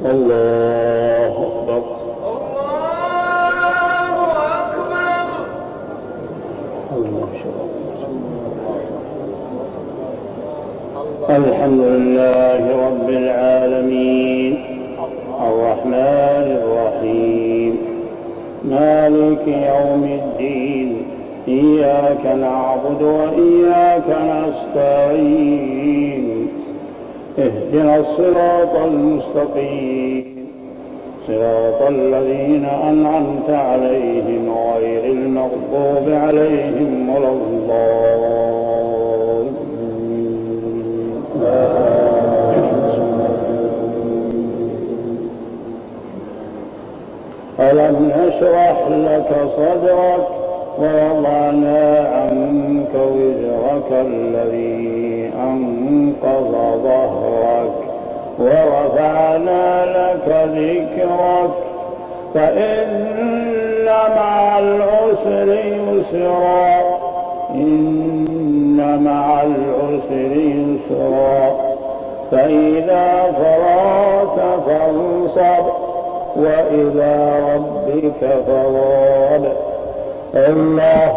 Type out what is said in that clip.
الله أكبر. الحمد لله رب العالمين الرحمن الرحيم مالك يوم الدين إياك نعبد وإياك نستعين اهدنا الصراط المستقيم صراط الذين أنعمت عليهم غير المغضوب عليهم ولا الضالين. ألم نشرح لك صدرك ووضعنا عنك وزرك الذي أنقض ظهرك ورفعنا لك ذكرك فإن مع العسر يسرا إن مع العسر يسرا فإذا فرغت فانصب وإلى ربك فارغب. الله